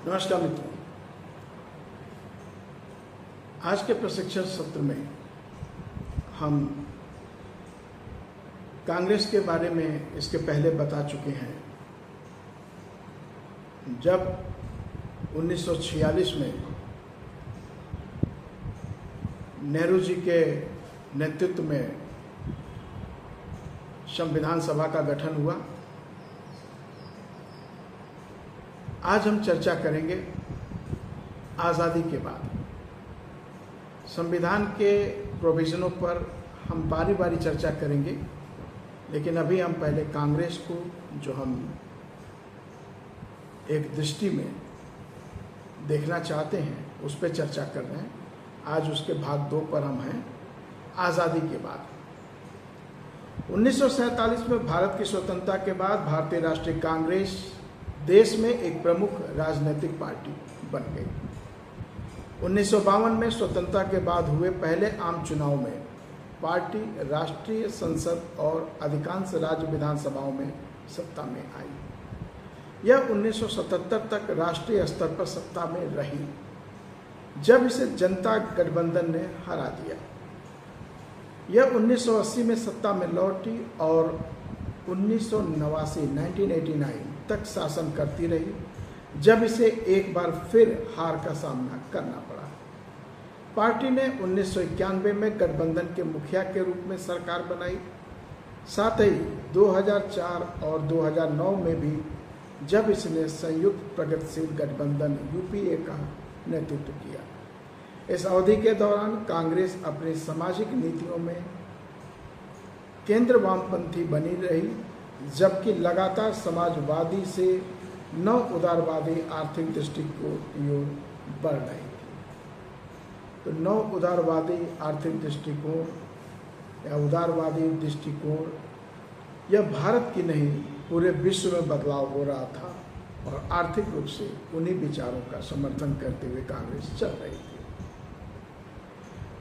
नमस्कार मित्रों, आज के प्रशिक्षण सत्र में हम कांग्रेस के बारे में इसके पहले बता चुके हैं। जब 1946 में नेहरू जी के नेतृत्व में संविधान सभा का गठन हुआ, आज हम चर्चा करेंगे आज़ादी के बाद। संविधान के प्रोविजनों पर हम बारी बारी चर्चा करेंगे, लेकिन अभी हम पहले कांग्रेस को, जो हम एक दृष्टि में देखना चाहते हैं, उस पर चर्चा कर रहे हैं। आज उसके भाग 2 पर हम हैं, आज़ादी के बाद। 1947 में भारत की स्वतंत्रता के बाद भारतीय राष्ट्रीय कांग्रेस देश में एक प्रमुख राजनीतिक पार्टी बन गई। 1952 में स्वतंत्रता के बाद हुए पहले आम चुनाव में पार्टी राष्ट्रीय संसद और अधिकांश राज्य विधानसभाओं में सत्ता में आई। यह 1977 तक राष्ट्रीय स्तर पर सत्ता में रही, जब इसे जनता गठबंधन ने हरा दिया। यह 1980 में सत्ता में लौटी और 1989 तक शासन करती रही, जब इसे एक बार फिर हार का सामना करना पड़ा। पार्टी ने 1991 में गठबंधन के मुखिया के रूप में सरकार बनाई। साथ ही 2004 और 2009 में भी, जब इसने संयुक्त प्रगतिशील गठबंधन यूपीए का नेतृत्व किया। इस अवधि के दौरान कांग्रेस अपनी सामाजिक नीतियों में केंद्र वामपंथी बनी रही, जबकि लगातार समाजवादी से नव उदारवादी आर्थिक दृष्टिकोण की ओर बढ़ रही थी। तो नव उदारवादी आर्थिक दृष्टिकोण या उदारवादी दृष्टिकोण यह भारत की नहीं, पूरे विश्व में बदलाव हो रहा था और आर्थिक रूप से उन्हीं विचारों का समर्थन करते हुए कांग्रेस चल रही थी।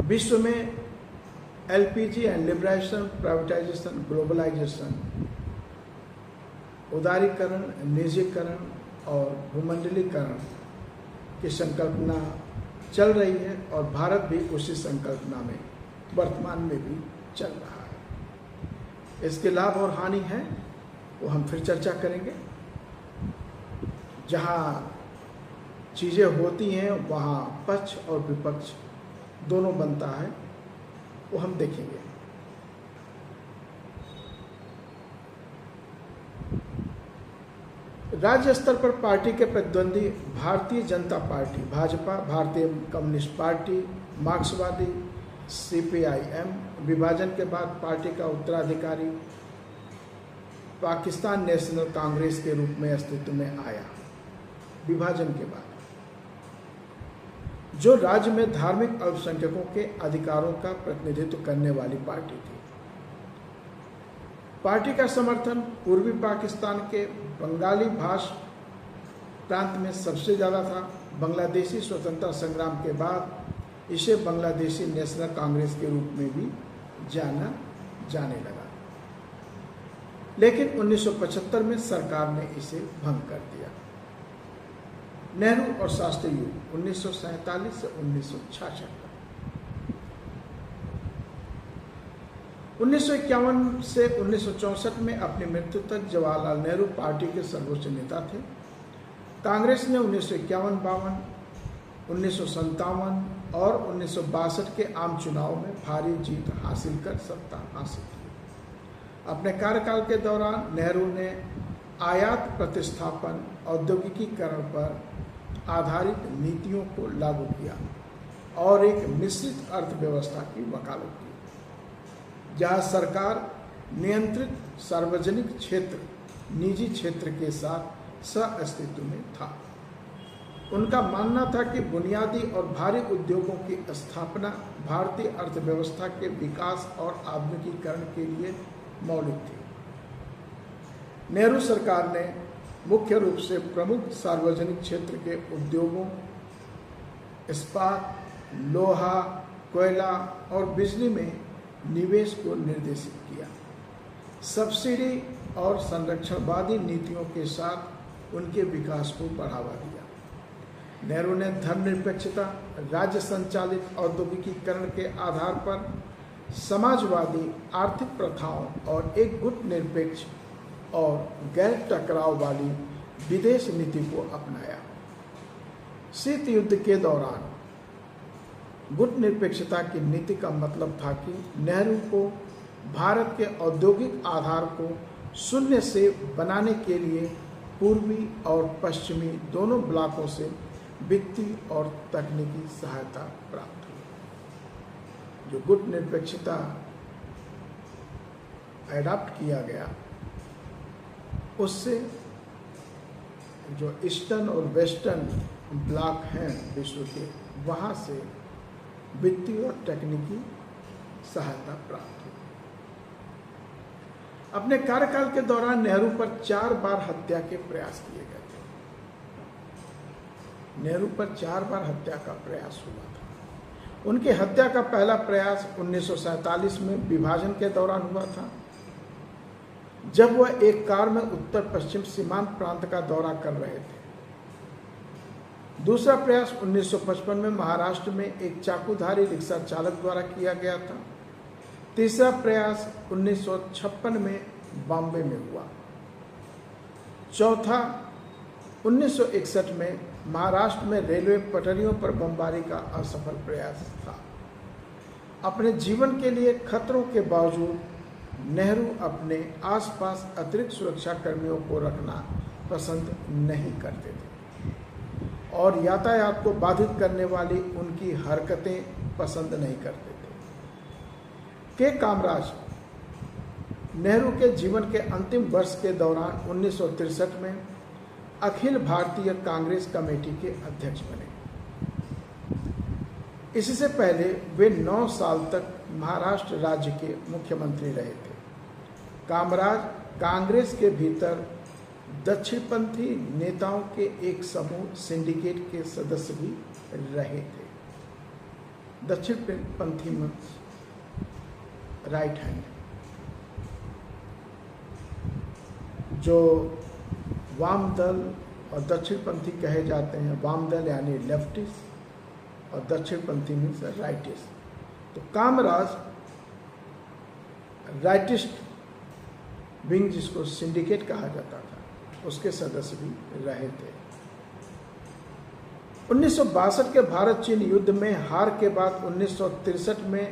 विश्व में LPG and liberation, privatisation, globalisation, उदारीकरण, निजीकरण और भूमंडलीकरण की संकल्पना चल रही है और भारत भी उसी संकल्पना में वर्तमान में भी चल रहा है। इसके लाभ और हानि हैं, वो हम फिर चर्चा करेंगे। जहाँ चीज़ें होती हैं वहाँ पक्ष और विपक्ष दोनों बनता है, वो हम देखेंगे। राज्य स्तर पर पार्टी के प्रतिद्वंदी भारतीय जनता पार्टी, भाजपा, भारतीय कम्युनिस्ट पार्टी, मार्क्सवादी, सीपीआईएम, विभाजन के बाद पार्टी का उत्तराधिकारी पाकिस्तान नेशनल कांग्रेस के रूप में अस्तित्व में आया। विभाजन के बाद जो राज्य में धार्मिक अल्पसंख्यकों के अधिकारों का प्रतिनिधित्व करने वाली पार्टी थी। पार्टी का समर्थन पूर्वी पाकिस्तान के बंगाली भाषा प्रांत में सबसे ज़्यादा था। बांग्लादेशी स्वतंत्रता संग्राम के बाद इसे बांग्लादेशी नेशनल कांग्रेस के रूप में भी जाना जाने लगा, लेकिन 1975 में सरकार ने इसे भंग कर दिया। नेहरू और शास्त्री युग 1947 से 1966 तक। 1951 से 1964 में अपनी मृत्यु तक जवाहरलाल नेहरू पार्टी के सर्वोच्च नेता थे। कांग्रेस ने 1951-52, 1957 और 1962 के आम चुनाव में भारी जीत हासिल कर सत्ता हासिल की। अपने कार्यकाल के दौरान नेहरू ने आयात प्रतिस्थापन, औद्योगिकीकरण पर आधारित नीतियों को लागू किया और एक मिश्रित अर्थव्यवस्था की वकालत की, जहाँ सरकार नियंत्रित सार्वजनिक क्षेत्र निजी क्षेत्र के साथ सह-अस्तित्व में था। उनका मानना था कि बुनियादी और भारी उद्योगों की स्थापना भारतीय अर्थव्यवस्था के विकास और आधुनिकीकरण के लिए मौलिक थी। नेहरू सरकार ने मुख्य रूप से प्रमुख सार्वजनिक क्षेत्र के उद्योगों, इस्पात, लोहा, कोयला और बिजली में निवेश को निर्देशित किया। सब्सिडी और संरक्षणवादी नीतियों के साथ उनके विकास को बढ़ावा दिया। नेहरू ने धर्मनिरपेक्षता, राज्य संचालित औद्योगिकीकरण के आधार पर समाजवादी आर्थिक प्रथाओं और एक गुट निरपेक्ष और गैर टकराव वाली विदेश नीति को अपनाया। शीत युद्ध के दौरान गुट निरपेक्षता की नीति का मतलब था कि नेहरू को भारत के औद्योगिक आधार को शून्य से बनाने के लिए पूर्वी और पश्चिमी दोनों ब्लॉकों से वित्तीय और तकनीकी सहायता प्राप्त हुई। जो गुट निरपेक्षता एडॉप्ट किया गया, उससे जो ईस्टर्न और वेस्टर्न ब्लॉक हैं विश्व के, वहाँ से वित्तीय और तकनीकी सहायता प्राप्त हुई। अपने कार्यकाल के दौरान नेहरू पर 4 बार हत्या के प्रयास किए गए थे। नेहरू पर 4 बार हत्या का प्रयास हुआ था। उनकी हत्या का पहला प्रयास 1947 में विभाजन के दौरान हुआ था, जब वह एक कार में उत्तर पश्चिम सीमांत प्रांत का दौरा कर रहे थे। दूसरा प्रयास 1955 में महाराष्ट्र में एक चाकूधारी रिक्शा चालक द्वारा किया गया था। तीसरा प्रयास 1956 में बॉम्बे में हुआ। चौथा 1961 में महाराष्ट्र में रेलवे पटरियों पर बमबारी का असफल प्रयास था। अपने जीवन के लिए खतरों के बावजूद नेहरू अपने आसपास अतिरिक्त सुरक्षा कर्मियों को रखना पसंद नहीं करते थे और यातायात को बाधित करने वाली उनकी हरकतें पसंद नहीं करते थे। के कामराज नेहरू के जीवन के अंतिम वर्ष के दौरान 1963 में अखिल भारतीय कांग्रेस कमेटी के अध्यक्ष बने। इससे पहले वे 9 साल तक महाराष्ट्र राज्य के मुख्यमंत्री रहे थे। कामराज कांग्रेस के भीतर दक्षिणपंथी नेताओं के एक समूह सिंडिकेट के सदस्य भी रहे थे। दक्षिणपंथी में राइट हैंड, जो वाम दल और दक्षिणपंथी कहे जाते हैं। वाम दल यानी लेफ्टिस्ट और दक्षिणपंथी मीन्स राइटिस्ट। तो कामराज राइटिस्ट विंग, जिसको सिंडिकेट कहा जाता था, उसके सदस्य भी रहे थे। 1962 के भारत चीन युद्ध में हार के बाद 1963 में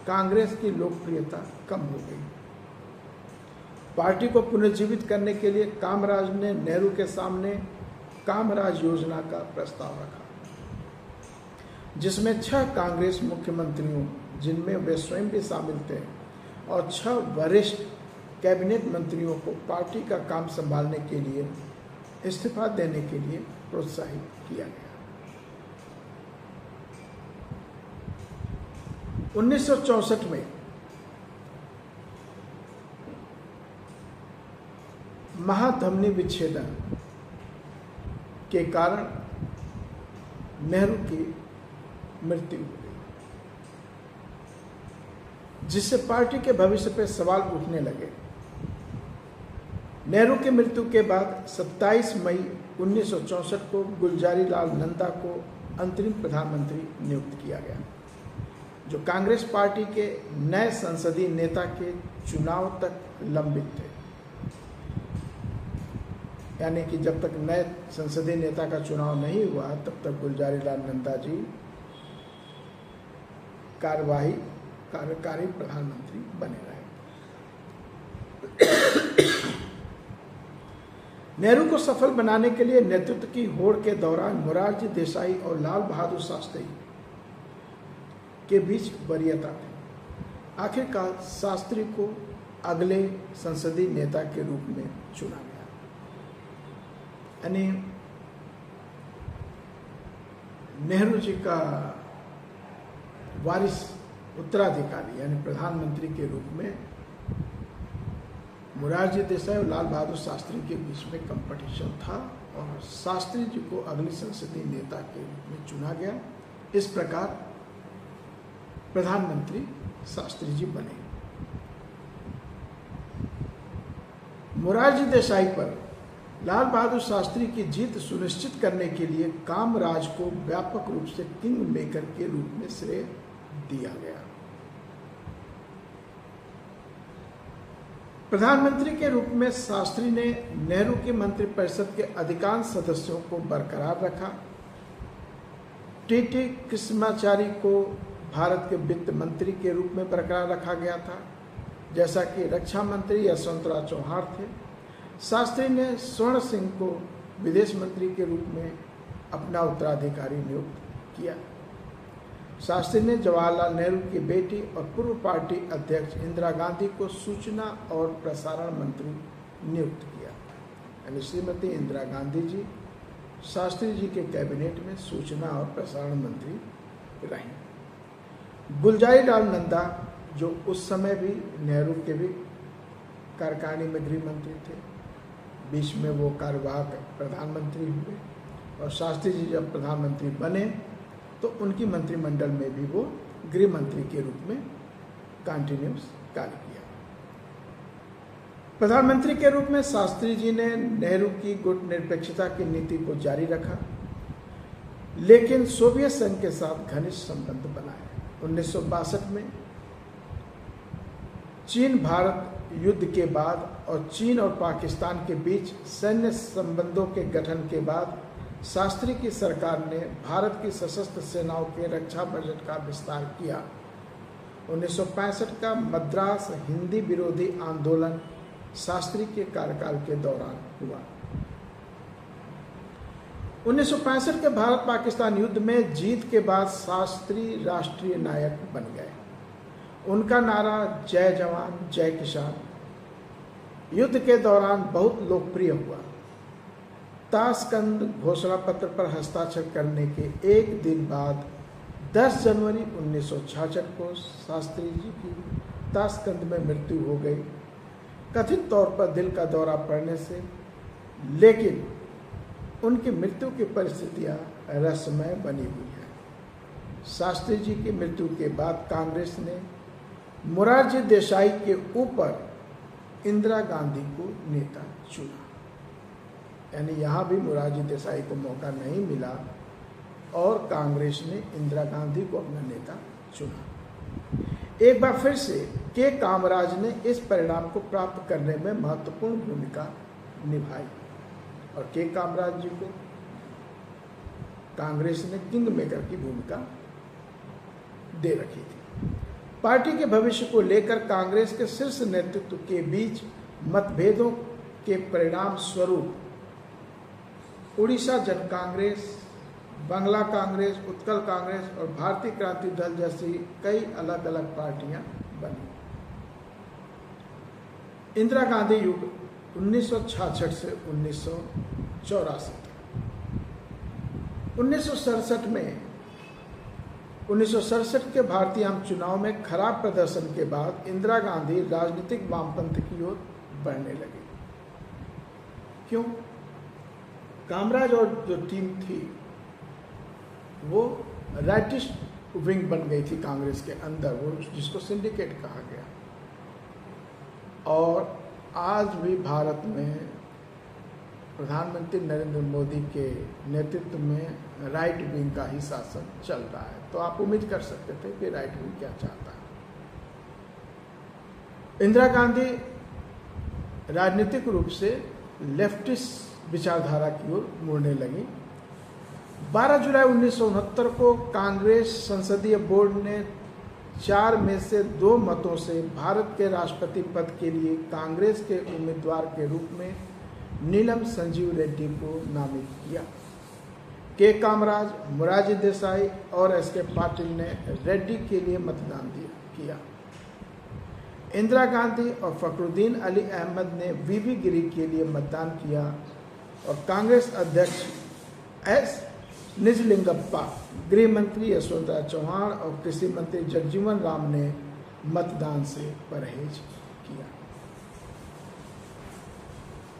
कांग्रेस की लोकप्रियता कम हो गई। पार्टी को पुनर्जीवित करने के लिए कामराज ने नेहरू के सामने कामराज योजना का प्रस्ताव रखा, जिसमें 6 कांग्रेस मुख्यमंत्रियों, जिनमें वे स्वयं भी शामिल थे, और 6 वरिष्ठ कैबिनेट मंत्रियों को पार्टी का काम संभालने के लिए इस्तीफा देने के लिए प्रोत्साहित किया गया। 1964 में महाधमनी विच्छेदन के कारण नेहरू की मृत्यु हो गई, जिससे पार्टी के भविष्य पर सवाल उठने लगे। नेहरू की मृत्यु के बाद 27 मई 1964 को गुलजारी लाल नंदा को अंतरिम प्रधानमंत्री नियुक्त किया गया, जो कांग्रेस पार्टी के नए संसदीय नेता के चुनाव तक लंबित थे। यानी कि जब तक नए संसदीय नेता का चुनाव नहीं हुआ, तब तक गुलजारी लाल नंदा जी कार्यकारी प्रधानमंत्री बने रहे। नेहरू को सफल बनाने के लिए नेतृत्व की होड़ के दौरान मोरारजी देसाई और लाल बहादुर शास्त्री के बीच वरीयता थी। आखिरकार शास्त्री को अगले संसदीय नेता के रूप में चुना गया। यानी नेहरू जी का वारिस उत्तराधिकारी यानी प्रधानमंत्री के रूप में मोरारजी देसाई और लाल बहादुर शास्त्री के बीच में कंपटीशन था और शास्त्री जी को अगले संसदीय नेता के रूप में चुना गया। इस प्रकार प्रधानमंत्री शास्त्री जी बने। मोरारजी देसाई पर लाल बहादुर शास्त्री की जीत सुनिश्चित करने के लिए कामराज को व्यापक रूप से किंग मेकर के रूप में श्रेय दिया गया। प्रधानमंत्री के रूप में शास्त्री ने नेहरू की मंत्रिपरिषद के अधिकांश सदस्यों को बरकरार रखा। टी कृष्णाचारी को भारत के वित्त मंत्री के रूप में बरकरार रखा गया था, जैसा कि रक्षा मंत्री यशवंतराव चौहान थे। शास्त्री ने स्वर्ण सिंह को विदेश मंत्री के रूप में अपना उत्तराधिकारी नियुक्त किया। शास्त्री ने जवाहरलाल नेहरू की बेटी और पूर्व पार्टी अध्यक्ष इंदिरा गांधी को सूचना और प्रसारण मंत्री नियुक्त किया। यानी श्रीमती इंदिरा गांधी जी शास्त्री जी के कैबिनेट में सूचना और प्रसारण मंत्री रहीं। गुलजारी लाल नंदा, जो उस समय भी नेहरू के भी कार्यकारिणी में गृह मंत्री थे, बीच में वो कार्यवाहक प्रधानमंत्री हुए और शास्त्री जी जब प्रधानमंत्री बने तो उनकी मंत्रिमंडल में भी वो गृह मंत्री के रूप में कंटिन्यूस कार्य किया। प्रधानमंत्री के रूप में शास्त्री जी ने नेहरू की गुट निरपेक्षता की नीति को जारी रखा, लेकिन सोवियत संघ के साथ घनिष्ठ संबंध बनाए। 1962 में चीन भारत युद्ध के बाद और चीन और पाकिस्तान के बीच सैन्य संबंधों के गठन के बाद शास्त्री की सरकार ने भारत की सशस्त्र सेनाओं के रक्षा बजट का विस्तार किया। 1965 का मद्रास हिंदी विरोधी आंदोलन शास्त्री के कार्यकाल के दौरान हुआ। 1965 के भारत पाकिस्तान युद्ध में जीत के बाद शास्त्री राष्ट्रीय नायक बन गए। उनका नारा जय जवान जय किसान युद्ध के दौरान बहुत लोकप्रिय हुआ। ताशकंद घोषणा पत्र पर हस्ताक्षर करने के एक दिन बाद 10 जनवरी 1966 को शास्त्री जी की ताशकंद में मृत्यु हो गई, कथित तौर पर दिल का दौरा पड़ने से। लेकिन उनकी मृत्यु की परिस्थितियां रहस्यमय बनी हुई है। शास्त्री जी की मृत्यु के बाद कांग्रेस ने मोरारजी देसाई के ऊपर इंदिरा गांधी को नेता चुना। यानी यहाँ भी मोरारजी देसाई को मौका नहीं मिला और कांग्रेस ने इंदिरा गांधी को अपना नेता चुना। एक बार फिर से के कामराज ने इस परिणाम को प्राप्त करने में महत्वपूर्ण भूमिका निभाई और के कामराज जी को कांग्रेस ने किंग मेकर की भूमिका दे रखी थी। पार्टी के भविष्य को लेकर कांग्रेस के शीर्ष नेतृत्व के बीच मतभेदों के परिणाम स्वरूप उड़ीसा जन कांग्रेस, बंगला कांग्रेस, उत्कल कांग्रेस और भारतीय क्रांति दल जैसी कई अलग अलग पार्टियां बनी। इंदिरा गांधी युग 1966 से 1984 तक। 1967 के भारतीय आम चुनाव में खराब प्रदर्शन के बाद इंदिरा गांधी राजनीतिक वामपंथ की ओर बढ़ने लगी। क्यों? कामराज और जो टीम थी वो राइटिस्ट विंग बन गई थी कांग्रेस के अंदर, वो जिसको सिंडिकेट कहा गया। और आज भी भारत में प्रधानमंत्री नरेंद्र मोदी के नेतृत्व में राइट विंग का ही शासन चल रहा है। तो आप उम्मीद कर सकते थे कि राइट विंग क्या चाहता है। इंदिरा गांधी राजनीतिक रूप से लेफ्टिस्ट विचारधारा की ओर मुड़ने लगी। 12 जुलाई 1969 को कांग्रेस संसदीय बोर्ड ने 4 में से 2 मतों से भारत के राष्ट्रपति पद के लिए कांग्रेस के उम्मीदवार के रूप में नीलम संजीव रेड्डी को नामित किया। के कामराज, मोरारजी देसाई और एस.के. पाटिल ने रेड्डी के लिए मतदान किया। इंदिरा गांधी और फखरुद्दीन अली अहमद ने वी.वी. गिरी के लिए मतदान किया और कांग्रेस अध्यक्ष एस. निजलिंगप्पा, गृह मंत्री यशवंतराव चौहान और कृषि मंत्री जगजीवन राम ने मतदान से परहेज किया।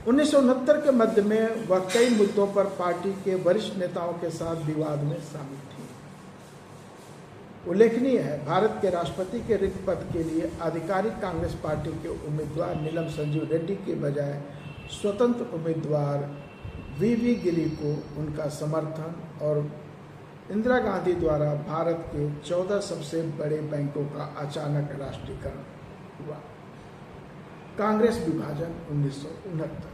1969 के मध्य में वह कई मुद्दों पर पार्टी के वरिष्ठ नेताओं के साथ विवाद में शामिल थी। उल्लेखनीय है, भारत के राष्ट्रपति के रिक्त पद के लिए आधिकारिक कांग्रेस पार्टी के उम्मीदवार नीलम संजीव रेड्डी के बजाय स्वतंत्र उम्मीदवार वीवी गिरी को उनका समर्थन और इंदिरा गांधी द्वारा भारत के 14 सबसे बड़े बैंकों का अचानक राष्ट्रीयकरण हुआ। कांग्रेस विभाजन 1969।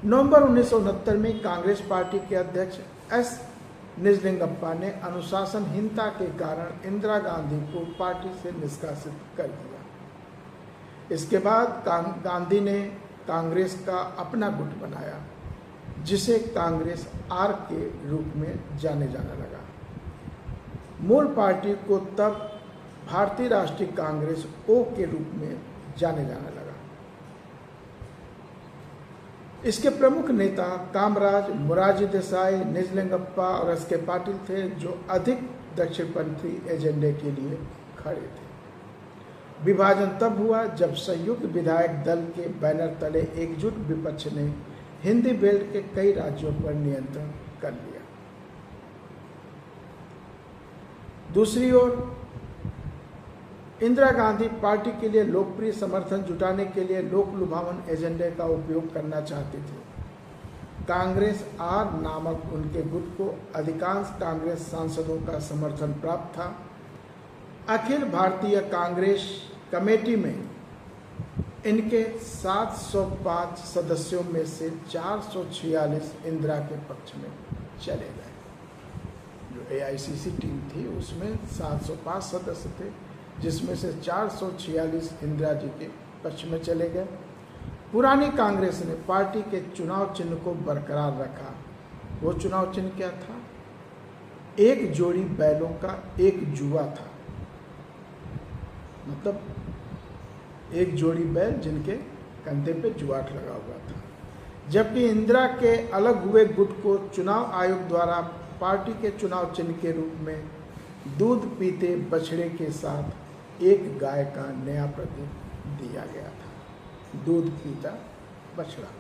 नवंबर 1969 में कांग्रेस पार्टी के अध्यक्ष एस निजलिंगप्पा ने अनुशासनहीनता के कारण इंदिरा गांधी को पार्टी से निष्कासित कर दिया। इसके बाद गांधी ने कांग्रेस का अपना गुट बनाया, जिसे कांग्रेस आर के रूप में जाने जाने लगा। मूल पार्टी को तब भारतीय राष्ट्रीय कांग्रेस ओ के रूप में जाने जाने लगा। इसके प्रमुख नेता कामराज, मोरारजी देसाई, निजलिंगप्पा और एस के पाटिल थे, जो अधिक दक्षिणपंथी एजेंडे के लिए खड़े थे। विभाजन तब हुआ जब संयुक्त विधायक दल के बैनर तले एकजुट विपक्ष ने हिंदी बेल्ट के कई राज्यों पर नियंत्रण कर लिया। दूसरी ओर इंदिरा गांधी पार्टी के लिए लोकप्रिय समर्थन जुटाने के लिए लोक लुभावन एजेंडे का उपयोग करना चाहती थी। कांग्रेस आर नामक उनके गुट को अधिकांश कांग्रेस सांसदों का समर्थन प्राप्त था। अखिल भारतीय कांग्रेस कमेटी में इनके 705 सदस्यों में से 446 इंदिरा के पक्ष में चले गए। जो एआईसीसी टीम थी उसमें 705 सदस्य थे, जिसमें से 446 इंदिरा जी के पक्ष में चले गए। पुरानी कांग्रेस ने पार्टी के चुनाव चिन्ह को बरकरार रखा। वो चुनाव चिन्ह क्या था? एक जोड़ी बैलों का एक जुआ था, मतलब एक जोड़ी बैल जिनके कंधे पे जुआट लगा हुआ था। जबकि इंदिरा के अलग हुए गुट को चुनाव आयोग द्वारा पार्टी के चुनाव चिन्ह के रूप में दूध पीते बछड़े के साथ एक गाय का नया प्रतीक दिया गया था, दूध पीता बछड़ा।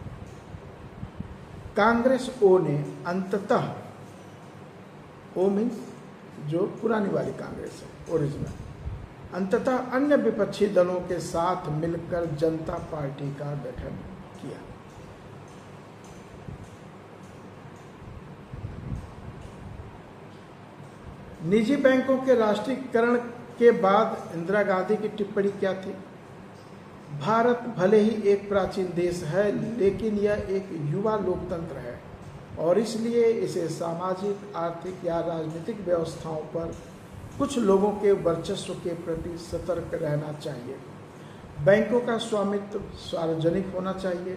कांग्रेस ओ ने अंततः, ओ मीन्स जो पुरानी वाली कांग्रेस है, ओरिजिनल, अंततः अन्य विपक्षी दलों के साथ मिलकर जनता पार्टी का गठन किया। निजी बैंकों के राष्ट्रीयकरण के बाद इंदिरा गांधी की टिप्पणी क्या थी? भारत भले ही एक प्राचीन देश है, लेकिन यह एक युवा लोकतंत्र है और इसलिए इसे सामाजिक, आर्थिक या राजनीतिक व्यवस्थाओं पर कुछ लोगों के वर्चस्व के प्रति सतर्क रहना चाहिए। बैंकों का स्वामित्व सार्वजनिक होना चाहिए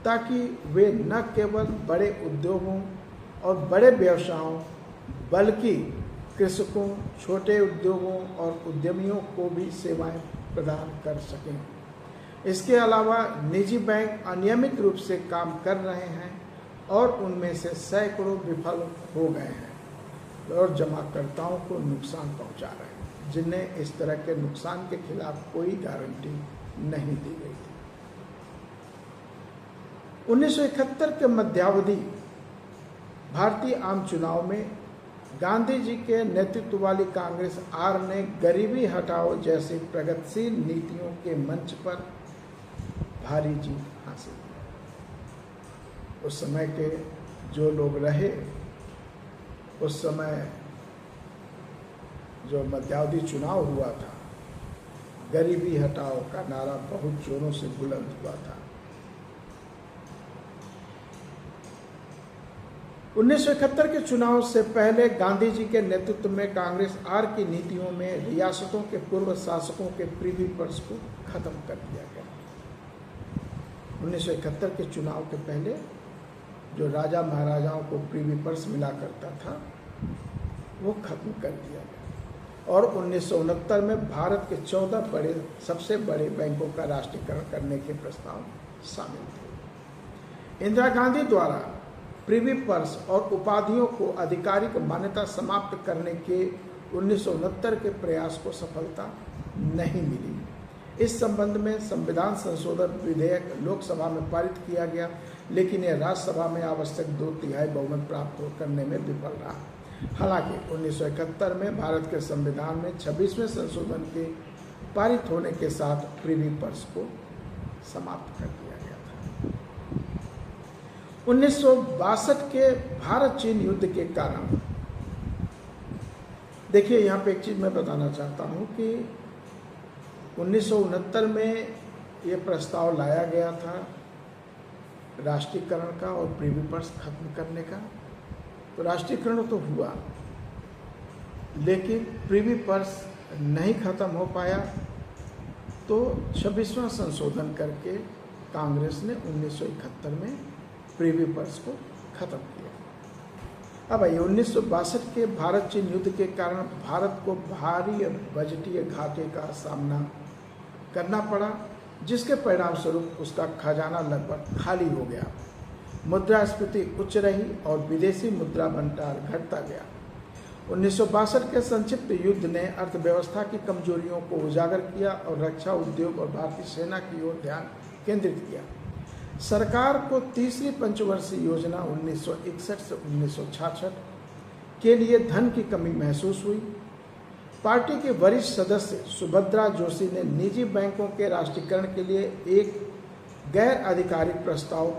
ताकि वे न केवल बड़े उद्योगों और बड़े व्यवसायों बल्कि कृषकों, छोटे उद्योगों और उद्यमियों को भी सेवाएं प्रदान कर सकें। इसके अलावा निजी बैंक अनियमित रूप से काम कर रहे हैं और उनमें से सैकड़ों विफल हो गए हैं और जमाकर्ताओं को नुकसान पहुंचा रहे हैं, जिन्हें इस तरह के नुकसान के खिलाफ कोई गारंटी नहीं दी गई थी। 1971 के मध्यावधि भारतीय आम चुनाव में गांधी जी के नेतृत्व वाली कांग्रेस आर ने गरीबी हटाओ जैसी प्रगतिशील नीतियों के मंच पर भारी जीत हासिल की। उस समय के जो लोग रहे, उस समय जो मध्यावधि चुनाव हुआ था, गरीबी हटाओ का नारा बहुत जोरों से बुलंद हुआ था। 1971 के चुनाव से पहले गांधी जी के नेतृत्व में कांग्रेस आर की नीतियों में रियासतों के पूर्व शासकों के प्रीवी पर्स को खत्म कर दिया गया। 1971 के चुनाव के पहले जो राजा महाराजाओं को प्रीवी पर्स मिला करता था, वो खत्म कर दिया गया और 1969 में भारत के 14 सबसे बड़े बैंकों का राष्ट्रीयकरण करने के प्रस्ताव शामिल थे। इंदिरा गांधी द्वारा प्रीवी पर्स और उपाधियों को आधिकारिक मान्यता समाप्त करने के 1969 के प्रयास को सफलता नहीं मिली। इस संबंध में संविधान संशोधन विधेयक लोकसभा में पारित किया गया, लेकिन यह राज्यसभा में आवश्यक 2/3 बहुमत प्राप्त करने में विफल रहा। हालांकि 1971 में भारत के संविधान में 26वें संशोधन के पारित होने के साथ प्रीवी पर्स को समाप्त कर दिया गया था। 1962 के भारत चीन युद्ध के कारण, देखिए यहाँ पे एक चीज़ मैं बताना चाहता हूँ कि 1969 में ये प्रस्ताव लाया गया था राष्ट्रीयकरण का और प्रीवी पर्स खत्म करने का। तो राष्ट्रीयकरण तो हुआ, लेकिन प्रीवी पर्स नहीं खत्म हो पाया। तो 26वां संशोधन करके कांग्रेस ने 1971 में प्रीवी पर्स को खत्म किया। अब आइए 1962 के भारत चीन युद्ध के कारण भारत को भारी बजटीय घाटे का सामना करना पड़ा, जिसके परिणाम स्वरूप उसका खजाना लगभग खाली हो गया। मुद्रास्फीति उच्च रही और विदेशी मुद्रा भंडार घटता गया। 1962 के संक्षिप्त युद्ध ने अर्थव्यवस्था की कमजोरियों को उजागर किया और रक्षा उद्योग और भारतीय सेना की ओर ध्यान केंद्रित किया। सरकार को तीसरी पंचवर्षीय योजना 1961 से 1966 के लिए धन की कमी महसूस हुई। पार्टी के वरिष्ठ सदस्य सुभद्रा जोशी ने निजी बैंकों के राष्ट्रीयकरण के लिए एक गैर आधिकारिक प्रस्ताव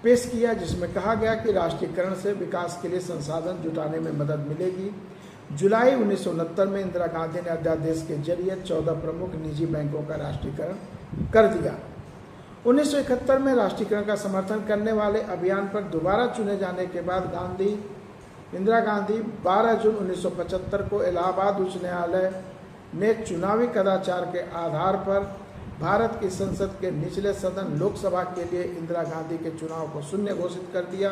पेश किया, जिसमें कहा गया कि राष्ट्रीयकरण से विकास के लिए संसाधन जुटाने में मदद मिलेगी। जुलाई 1969 में इंदिरा गांधी ने अध्यादेश के जरिए 14 प्रमुख निजी बैंकों का राष्ट्रीयकरण कर दिया। 1971 में राष्ट्रीयकरण का समर्थन करने वाले अभियान पर दोबारा चुने जाने के बाद इंदिरा गांधी 12 जून 1975 को इलाहाबाद उच्च न्यायालय ने चुनावी कदाचार के आधार पर भारत की संसद के निचले सदन लोकसभा के लिए इंदिरा गांधी के चुनाव को शून्य घोषित कर दिया।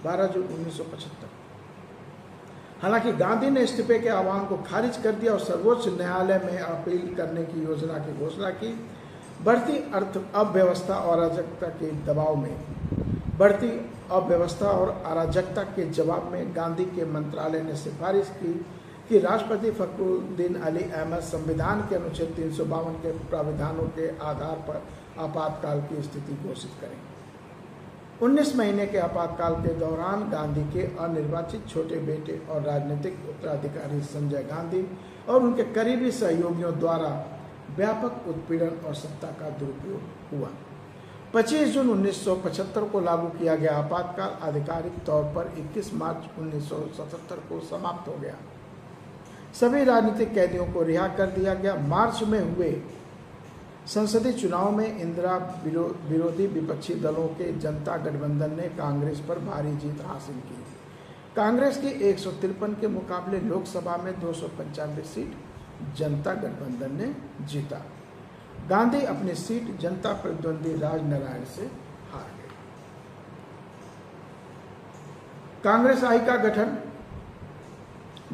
12 जून 1975। हालांकि गांधी ने इस्तीफे के आह्वान को खारिज कर दिया और सर्वोच्च न्यायालय में अपील करने की योजना की घोषणा की। बढ़ती अव्यवस्था और अराजकता के जवाब में गांधी के मंत्रालय ने सिफारिश की कि राष्ट्रपति फखरुद्दीन अली अहमद संविधान के अनुच्छेद 352 के प्राविधानों के आधार पर आपातकाल की स्थिति घोषित करें। 19 महीने के आपातकाल के दौरान गांधी के अनिर्वाचित छोटे बेटे और राजनीतिक उत्तराधिकारी संजय गांधी और उनके करीबी सहयोगियों द्वारा व्यापक उत्पीड़न और सत्ता का दुरुपयोग हुआ। 25 जून 1975 को लागू किया गया आपातकाल आधिकारिक तौर पर 21 मार्च 1977 को समाप्त हो गया। सभी राजनीतिक कैदियों को रिहा कर दिया गया। मार्च में हुए संसदीय चुनाव में इंदिरा विरोधी विपक्षी दलों के जनता गठबंधन ने कांग्रेस पर भारी जीत हासिल की। कांग्रेस की 153 के मुकाबले लोकसभा में 295 सीट जनता गठबंधन ने जीता। गांधी अपनी सीट जनता प्रतिद्वंदी राजनारायण से हार गए। कांग्रेस आई का गठन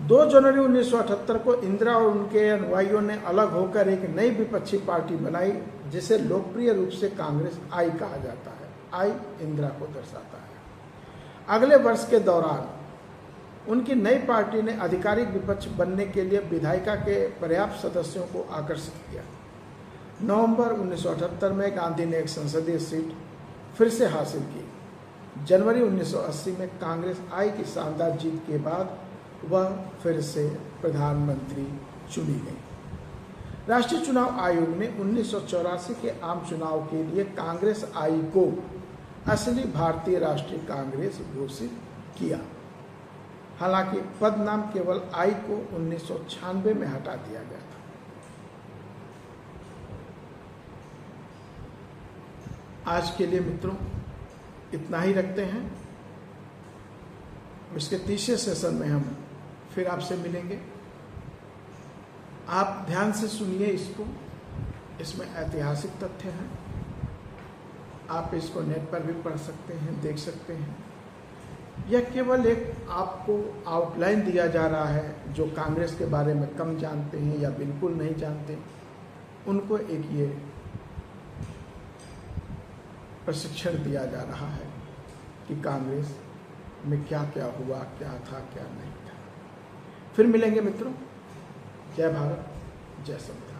2 जनवरी 1978 को इंदिरा और उनके अनुयायियों ने अलग होकर एक नई विपक्षी पार्टी बनाई, जिसे लोकप्रिय रूप से कांग्रेस आई कहा जाता है। आई इंदिरा को दर्शाता है। अगले वर्ष के दौरान उनकी नई पार्टी ने आधिकारिक विपक्ष बनने के लिए विधायिका के पर्याप्त सदस्यों को आकर्षित किया। नवंबर 1978 में गांधी ने एक संसदीय सीट फिर से हासिल की। जनवरी 1980 में कांग्रेस आई की शानदार जीत के बाद वह फिर से प्रधानमंत्री चुनी गई। राष्ट्रीय चुनाव आयोग ने 1984 के आम चुनाव के लिए कांग्रेस आई को असली भारतीय राष्ट्रीय कांग्रेस घोषित किया। हालांकि पद नाम केवल आई को 1996 में हटा दिया गया था। आज के लिए मित्रों इतना ही रखते हैं। इसके तीसरे सेशन में हम फिर आपसे मिलेंगे। आप ध्यान से सुनिए इसको, इसमें ऐतिहासिक तथ्य हैं। आप इसको नेट पर भी पढ़ सकते हैं, देख सकते हैं। यह केवल एक आपको आउटलाइन दिया जा रहा है। जो कांग्रेस के बारे में कम जानते हैं या बिल्कुल नहीं जानते, उनको एक ये प्रशिक्षण दिया जा रहा है कि कांग्रेस में क्या क्या हुआ, क्या था, क्या नहीं था। फिर मिलेंगे मित्रों। जय भारत, जय संविधान।